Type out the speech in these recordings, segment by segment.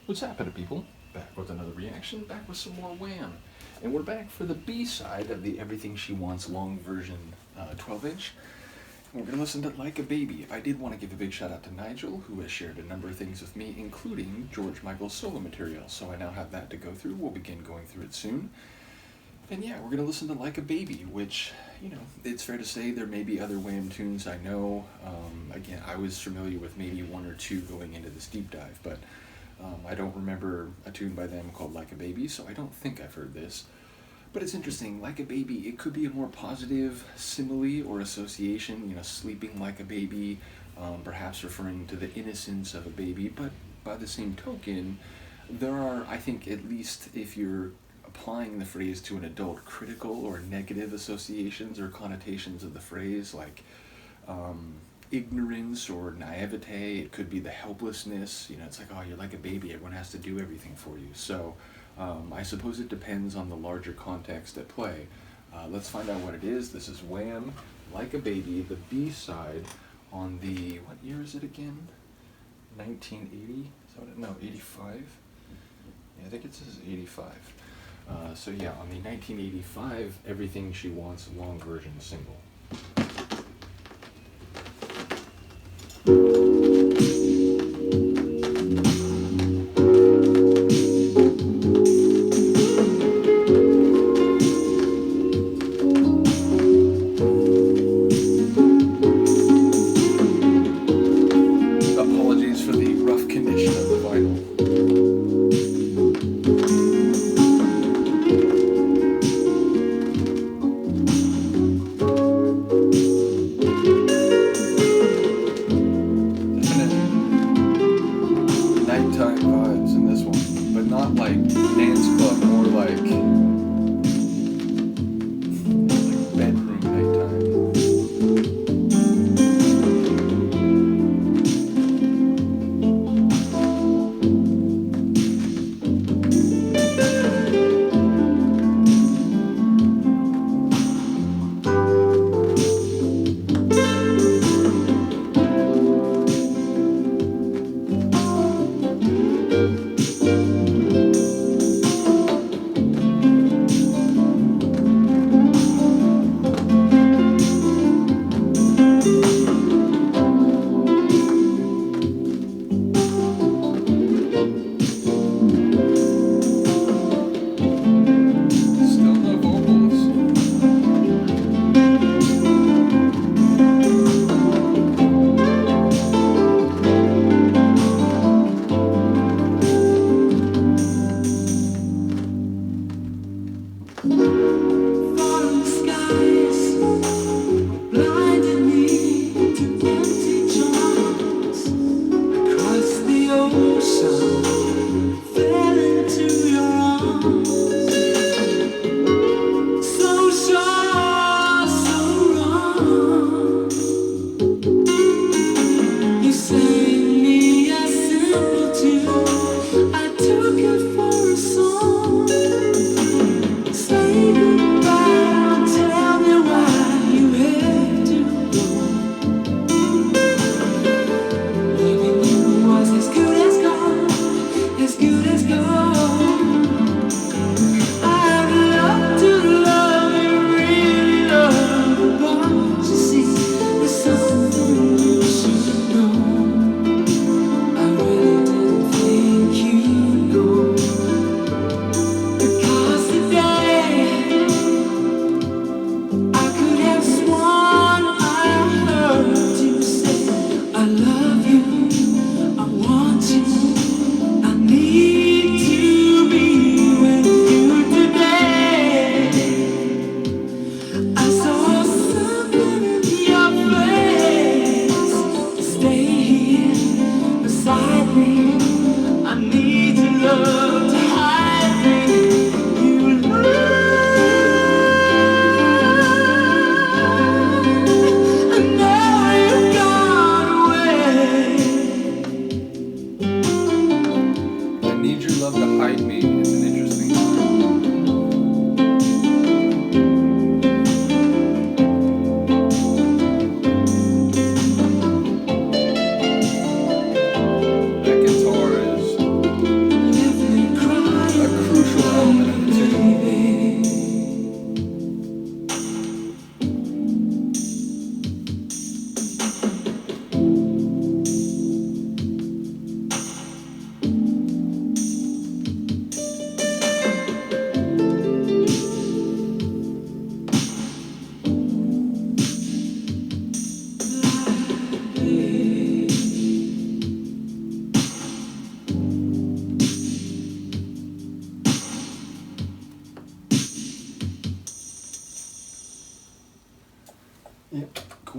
What's happening, people? Back with another reaction, back with some more Wham. And we're back for the B side of the Everything She Wants long version 12 inch. And we're going to listen to Like a Baby. I did want to give a big shout out to Nigel, who has shared a number of things with me, including George Michael's solo material. So I now have that to go through. We'll begin going through it soon. And yeah, we're going to listen to Like a Baby, which, it's fair to say there may be other Wham tunes I know. Again, I was familiar with maybe one or two going into this deep dive, but I don't remember a tune by them called Like a Baby, so I don't think I've heard this. But it's interesting, Like a Baby, it could be a more positive simile or association, sleeping like a baby, perhaps referring to the innocence of a baby, but by the same token, there are, I think, at least if you're applying the phrase to an adult, critical or negative associations or connotations of the phrase, like ignorance or naivete. It could be the helplessness. It's like, oh, you're like a baby, everyone has to do everything for you. So I suppose it depends on the larger context at play. Let's find out what it is. This is Wham, Like a Baby, the B-side on the, what year is it again? 1980? Is that what it, no, 85? Yeah, I think it says 85. So yeah, on the 1985 Everything She Wants long version single. Apologies for the rough condition of the vinyl. Nighttime vibes in this one, but not like dance club, more like bedroom nighttime.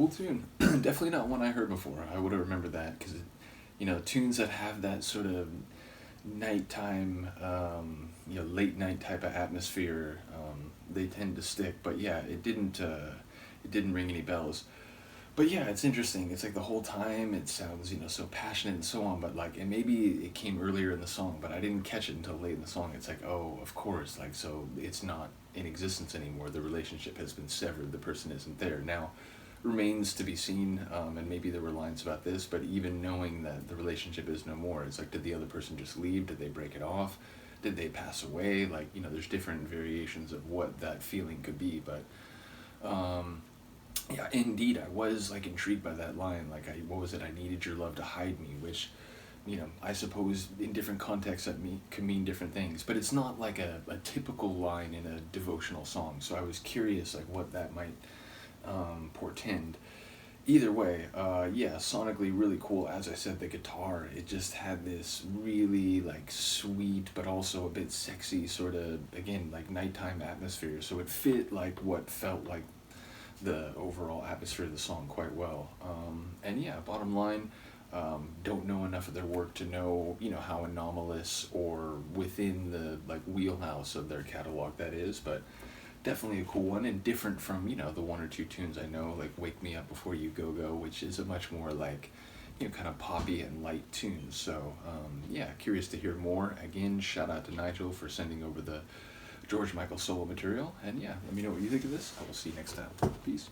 cool tune. Definitely not one I heard before. I would have remembered that because, tunes that have that sort of nighttime, late night type of atmosphere, they tend to stick. But yeah, it didn't ring any bells. But yeah, it's interesting. It's like the whole time it sounds, so passionate and so on, but like, and maybe it came earlier in the song, but I didn't catch it until late in the song. It's like, oh, of course, like, so it's not in existence anymore. The relationship has been severed. The person isn't there. Now, remains to be seen, and maybe there were lines about this, but even knowing that the relationship is no more, it's like, did the other person just leave? Did they break it off? Did they pass away? Like, there's different variations of what that feeling could be, but, yeah, indeed, I was like intrigued by that line. Like, what was it? I needed your love to hide me, which, I suppose in different contexts that can mean different things. But it's not like a typical line in a devotional song. So I was curious, like, what that might portend. Either way, yeah, sonically really cool. As I said, the guitar, it just had this really like sweet, but also a bit sexy sort of, again, like nighttime atmosphere. So it fit like what felt like the overall atmosphere of the song quite well. And yeah, bottom line, don't know enough of their work to know, how anomalous or within the like wheelhouse of their catalog that is, but definitely a cool one and different from, the one or two tunes I know, like Wake Me Up Before You Go Go, which is a much more like, kind of poppy and light tune. So, yeah, curious to hear more. Again, shout out to Nigel for sending over the George Michael solo material. And yeah, let me know what you think of this. I will see you next time. Peace.